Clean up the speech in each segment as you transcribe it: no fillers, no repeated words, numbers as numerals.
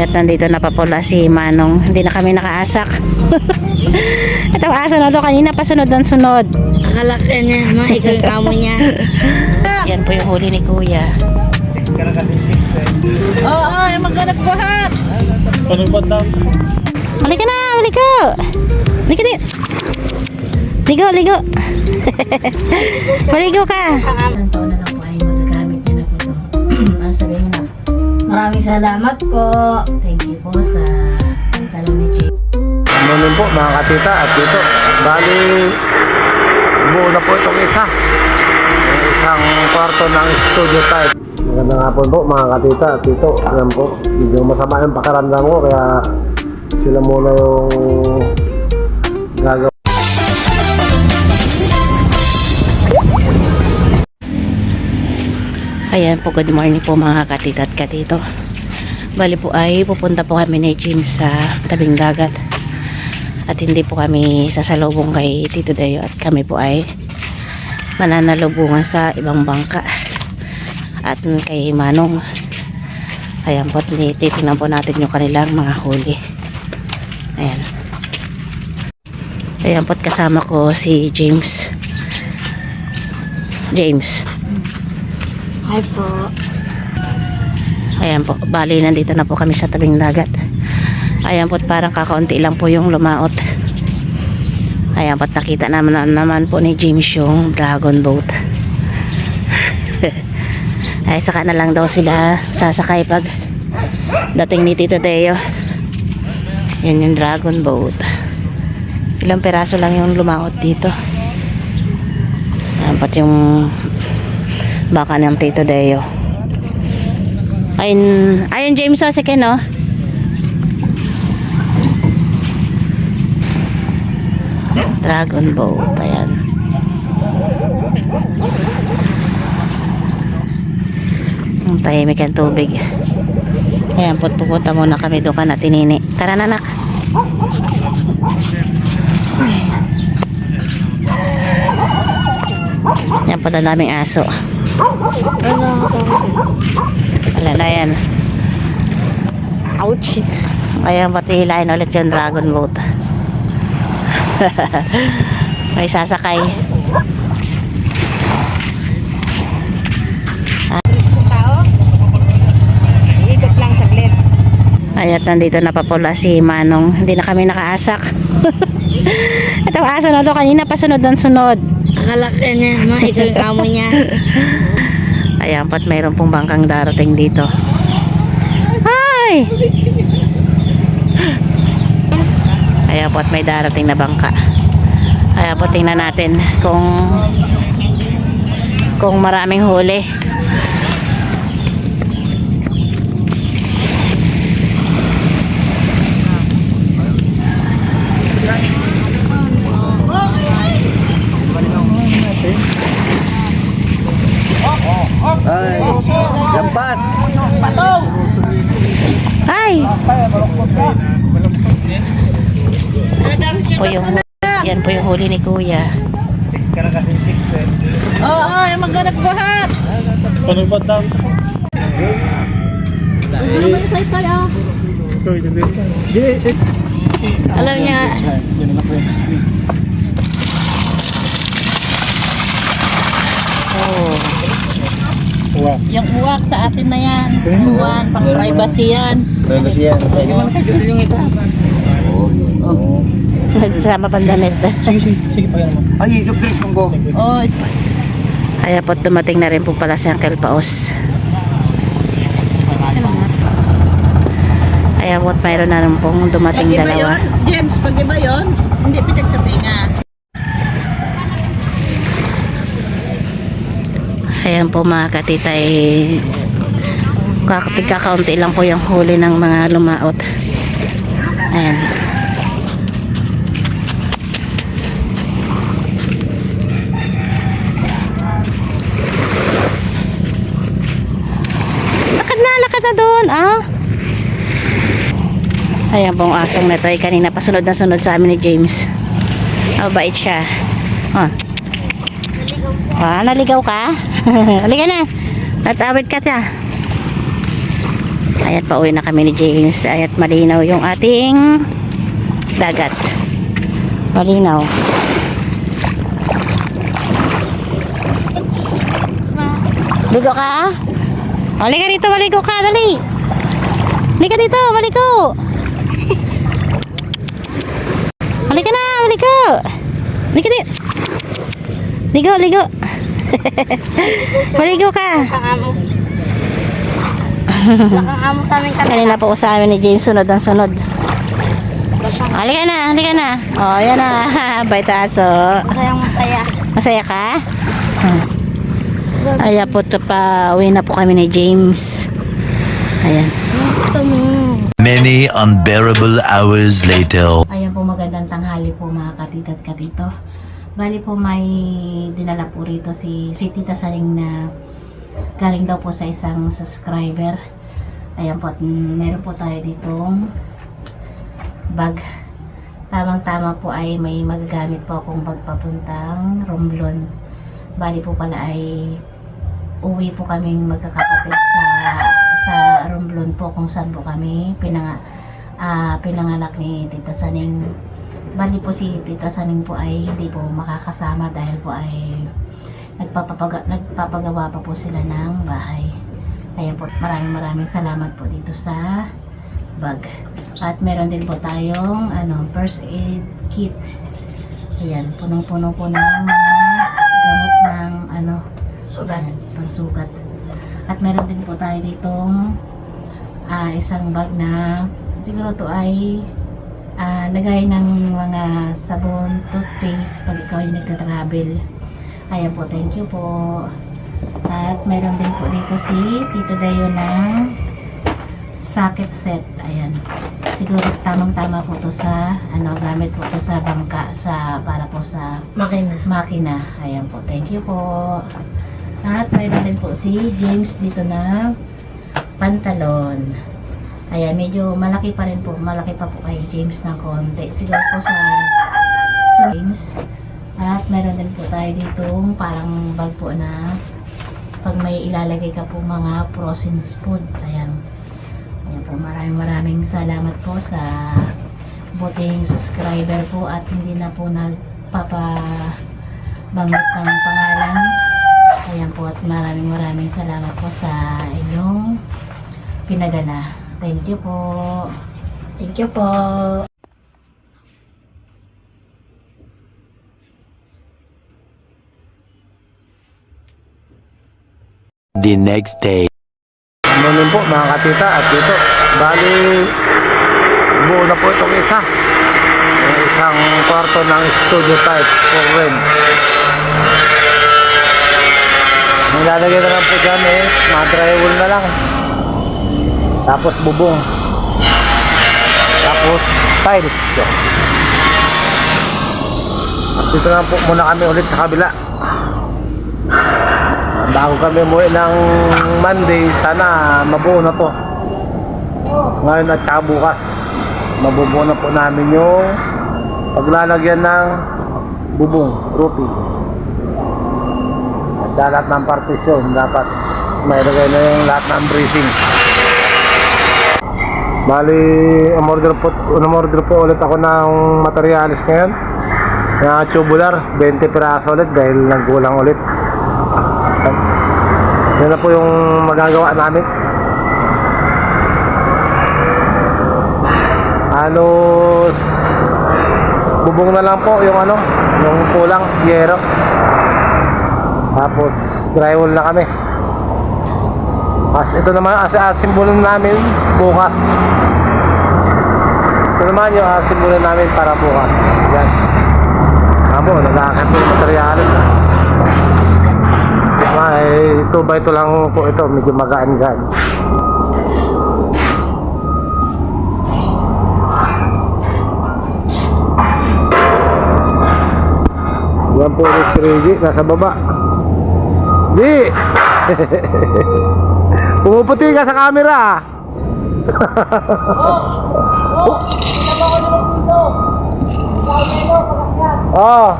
Kaya't nandito na papula si Manong. Hindi na kami nakaasak. Itong aso na to kanina pa sunod ng sunod. Akala ka niya, ikaw yung amo niya. Yan po yung huli ni Kuya. Oo, yung maghanap buhat. Halika na, halika. Halika na. Ligo, ligo. Maligo ka. Ilang taon na lang po ay magagamit niya na po ito. Ano sabihin mo na? Maraming salamat po. Thank you po sa talong ni Jay. Ano po mga katita at dito. Bali, buo na po itong isa. Yung isang kwarto ng studio type. Magandang hapon po mga katita at dito. Ayan po, medyo masama yung pakaramdam ko kaya sila muna yung gagawa. Ayan po, good morning po mga katita at katito. Bali po ay pupunta po kami ni Jim sa tabing dagat. At hindi po kami sasalubong kay Tito Dayo at kami po ay mananalubungan sa ibang bangka. At kay Manong. Ayan po, titignan po natin yung kanilang mga huli. Ayan. Ayan po, kasama ko si James. James. Hi po. Ayan po, bali nandito na po kami sa tabing dagat. Ayan po, parang kakaunti lang po yung lumaot. Ayan po, nakita naman po ni James yung dragon boat. Ay, saka na lang daw sila sasakay pag dating ni Tito Deo. Yan yung dragon boat. Ilang peraso lang yung lumaot dito. Ayan po yung baka ng Tito Deo. Ayun James, o second, no? Dragon boat, ayan. Ang tahimik ang tubig. Ayan, pupunta muna kami doon ka na tinini. Tara na, nak. Yan po na naming aso. Wala na yan. Ouch. Ayan, pati hilahin ulit yung dragon boat. May sasakay. Tao? Ikot lang saglit. Ayan, nandito na papula si Manong. Hindi na kami nakaasak. Itong aso na to kanina pa sunod ng sunod. Akala ka niya, ikaw yung amo niya. Ayan, pat mayroon pong bangkang darating dito. Hi! Ayan po, at may darating na bangka. Ayan po, tingnan natin kung maraming huli. Ay, lampas! Hi! Yan po yung huli ni Kuya. Oo, yung maghanap buhat. Ano ba daw? Alam niya. Oh. Yung uwak sa atin na yan. Uwan, pang privacy yan. Yung isa. Nagsama pandamit. Ay, yung drink ko. Oh, Ayan po, dumating na rin po pala si Uncle Paos. Ayan po, mayroon na rin pong dumating dalawa. James, pag iba yun, hindi pitik sa tinga. Ayan po mga katita, kakaunti lang po yung huli ng mga lumaot. Ayan. Lakad na doon, ah. Ayan pong asong na ito ay kanina pa sunod na sunod sa amin ni James. Mabait siya. Oh. Naligaw ka? Halika na. Natawid ka siya. Ayan, pauwi na kami ni James. Ayan, malinaw yung ating dagat. Malinaw. Ligo ka? Halika dito, maligo ka, dali. Halika dito, maligo. Halika na, maligo. Halika dito. Ligo, ligo. Maligo ka. Nakakamo sa amin kami. Kanina po sa amin ni James, sunod ang sunod. Halika na, halika na. Oh, yan na. Baitaso. Masayang masaya. Masaya ka? Ayan po, uwi na po kami ni James. Ayan. Gusto mo. Many unbearable hours later. Ayan po, magandang tanghali po mga katita at katito. Bali po may dinala po rito si Tita Saring na galing daw po sa isang subscriber. Ayan po, at meron po tayo ditong bag. Tamang-tama po ay may magagamit po akong bag papuntang Romblon. Bali po pala ay uwi po kaming magkakapatid sa Romblon po, kung saan po kami pinanganak ni Tita Saning. Bali po si Tita Saning po ay hindi po makakasama dahil po ay nagpapagawa pa po sila ng bahay. Ayan po, maraming salamat po dito sa bag. At meron din po tayong first aid kit. Ayan, punong-puno po ng mga gamot ng sugat, pangsugat. At meron din po tayo ditong isang bag na siguro to ay lagay ng mga sabon, toothpaste pag ikaw ay nagta-travel. Ayan po, thank you po. At meron din po dito si Tito Dayo ng socket set. Ayan, siguro tamang-tama po to sa gamit po to sa bangka, para po sa makina. Ayan po, thank you po. At meron din po si James dito na pantalon. Ayan, medyo malaki pa rin po. Malaki pa po kay James ng konti. Siguro po sa James. At meron din po tayo ditong parang bag po na pag may ilalagay ka po mga frozen food. Ayan. Ayan po, maraming salamat po sa buting subscriber po at hindi na po nagpapabanggit ng pangalan. Ayan po, at maraming salamat po sa inyong pinadala. Thank you po. Thank you po. The next day. Morning po mga katita at tito. Bali, buo na po itong isa. Yung isang kwarto ng studio type for rent. Nilalagay na lang po dyan mga drywall na lang. Tapos bubong. Tapos tiles. At dito na po muna kami ulit sa kabila. Bago kami umuwi ng Monday, sana mabuo na to. Ngayon at saka bukas, mabubuo na po namin yung paglalagyan ng bubong, roofing. At saka lahat ng partition, dapat may lagay na yung lahat ng bracing. Bali, umorder po ulit ako ng materialis ngayon. Na tubular, 20 piraso ulit dahil nagkulang ulit. Yan na po yung magagawa namin. Halos bubong na lang po yung yung kulang, yero. Tapos drywall na kami. Ito naman asimbolon namin bukas. Ito naman yung asimbolon namin para bukas. Yan. Abo, nag-aakit po yung materialis. Ay, 2x2 lang po ito, medyo magaan-gaan. Yan po ulit si Reggie, nasa baba. Di! Pumuputi ka sa camera. Oh!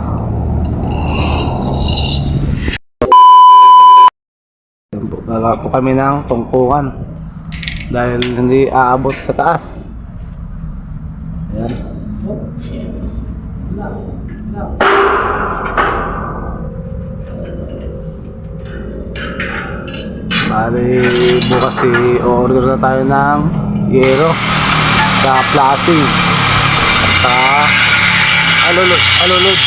Gagawa po kami ng tungkungan dahil hindi aabot sa taas. Ayan. Bali, bukas i-order na tayo ng yero sa plasing at sa alulod.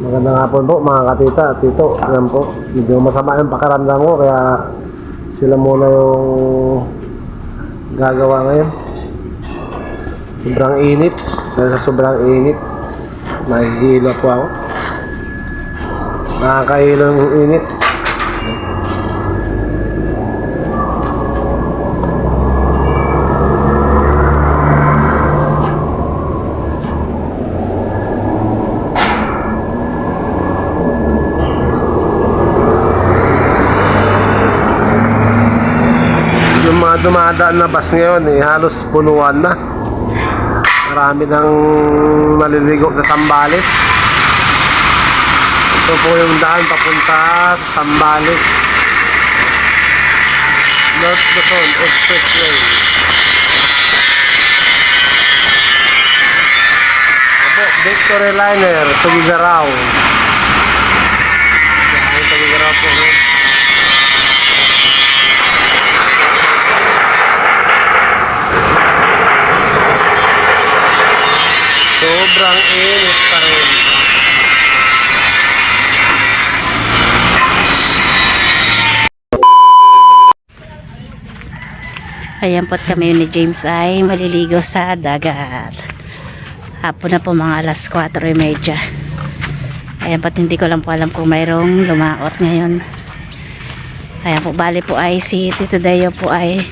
Magandang hapon po mga katita at tito. Ayan po, medyo masama yung pakiramdam ko kaya sila muna yung gagawa ngayon. Sobrang init. Dahil sa sobrang init, nahihilo po ako. Nakakahilo yung init. Yung mga dumadaan na bus ngayon halos punuan na. Marami nang naliligo sa Sambales. Ito po yung daan papunta sa Sambales, North Luzon Expressway. Ito, Victory Liner, Tugigaraw. Yan, Tugigaraw po. Sobrang init pa rin. Ayan po't kami ni James ay maliligo sa dagat. Hapon na po, mga alas 4:30. Ayan po't hindi ko lang po alam kung mayroong lumaot ngayon. Ayan po, bali po ay si Tito Dayo po ay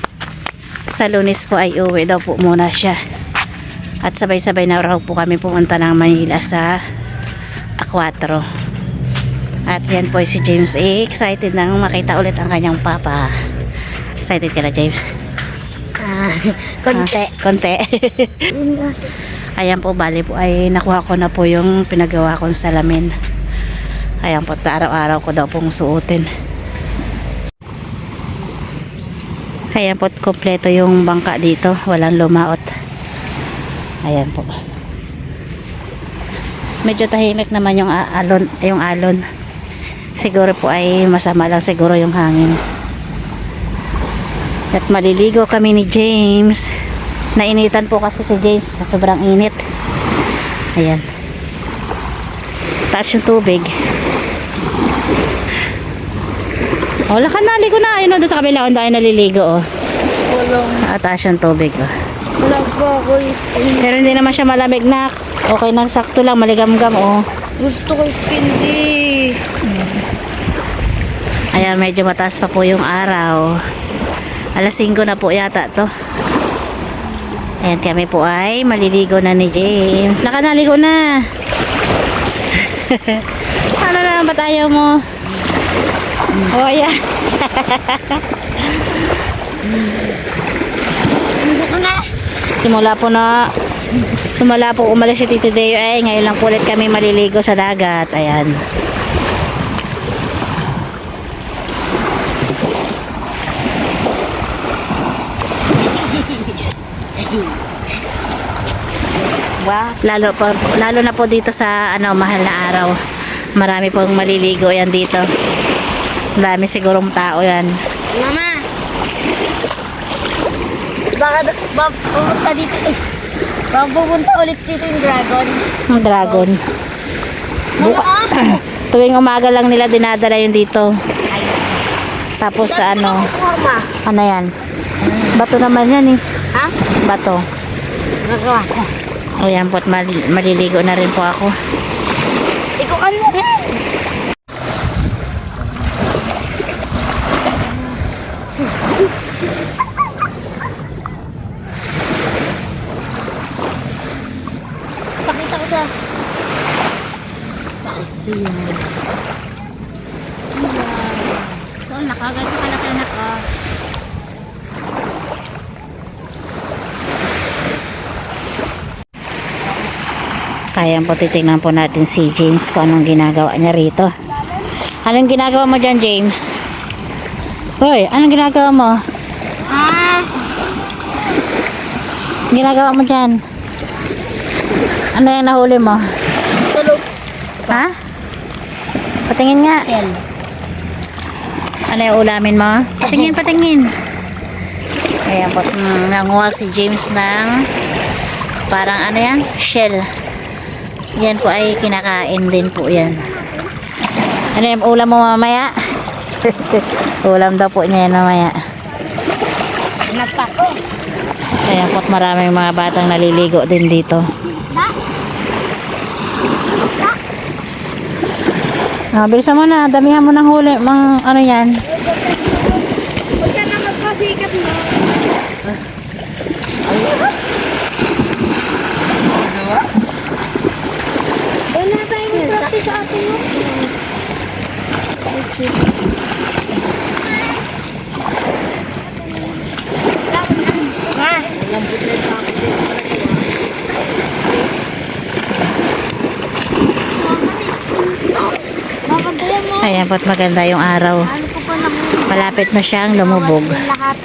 sa Lunes po ay uwi daw po muna siya. At sabay-sabay na raw po kami pumunta ng Manila sa A4. At yan po si James, excited nang makita ulit ang kanyang papa. Excited ka na, James? Konti. Konti. Ayan po, bali po ay nakuha ko na po yung pinagawa kong salamin. Ayan po, araw-araw ko daw pong suotin. Ayan po, kompleto yung bangka dito, walang lumaot. Ayan po. Medyo tahimik naman yung alon. Siguro po ay masama lang siguro yung hangin. At maliligo kami ni James. Nainitan po kasi si James, sobrang init. Ayan. Taas yung tubig. Wala ka, naligo na. Ayun o, doon sa kabila doon tayo naliligo o. Taas yung tubig o. Wala pa ako skin. Pero hindi naman siya malamig, nak. Okay na, sakto lang, maligam-gam oh. Gusto ko skinny. Ayan, medyo mataas pa po yung araw. Alas 5 na po yata to. Ayan, kami po ay maliligo na ni James. Naligo na. Ano na ba tayo mo? Oh, ayan. Simula po umalis si Tito Deo ay ngayon lang po ulit kami maliligo sa dagat. Ayan. Lalo na po dito sa mahal na araw. Marami pong maliligo yan dito. Dami sigurong tao yan. Mama! Baka pupunta dito eh. Baka pupunta ulit dito yung dragon. Ang dragon. Tuwing umaga lang nila dinadala yun dito. Tapos sa ano yan? Bato naman yan eh. Ha? Bato. Nagawa ko. O yan po, maliligo na rin po ako. Ikukan mo. Pakita ko sa... Siya. So, nakaganto ka na anak ko. Kaya po titignan po natin si James kung anong ginagawa niya rito. Anong ginagawa mo dyan, James? Hoy, anong ginagawa mo? Ginagawa mo dyan? Ano yung nahuli mo? Tulog. Ha? Patingin nga. Yan. Ano yung ulamin mo? Patingin, patingin. Ayan po, nanguha si James ng parang ano yan? Shell. Yan po ay kinakain din po yan. Ano yung ulam mo mamaya? Ulam daw po niya yan mamaya. Nagpako. Ayan po, maraming mga batang naliligo din dito. Bilisan mo na, damihan mo ng huli, ano yan. Huwag ka na magpasikat mo. Wala tayong practice sa atin mo. Ayan po, maganda yung araw. Ano ko pa lang Malapit na siyang lumubog. lahat.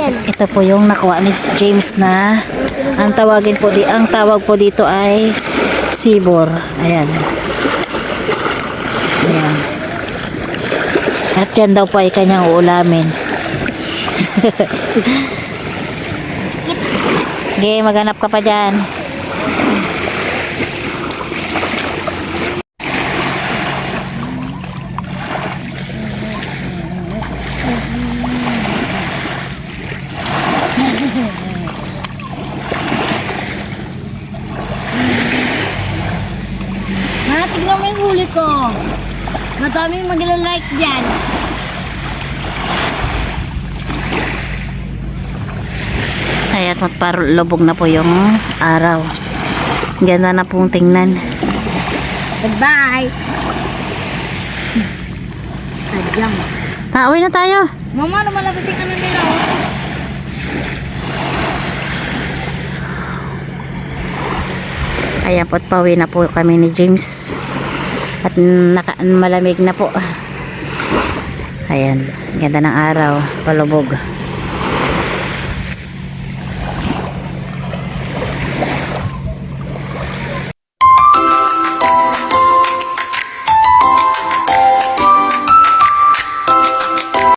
Ito po yung nakuha ni James na ang tawag po dito ay sibor. Ayan. Ayan. At yan daw po ay kanyang uulamin. Okay, maghanap ka pa dyan. Tignan mo yung huli ko. Madaming magla-like dyan. Ayan, magparlubog na po yung araw. Ganda na pong tingnan. Goodbye. Sadyang. Uwi na tayo. Mama, lumalabasin ka na nila. Ayan po, pauwi na po kami ni James. At malamig na po. Ayan, ganda ng araw, palubog.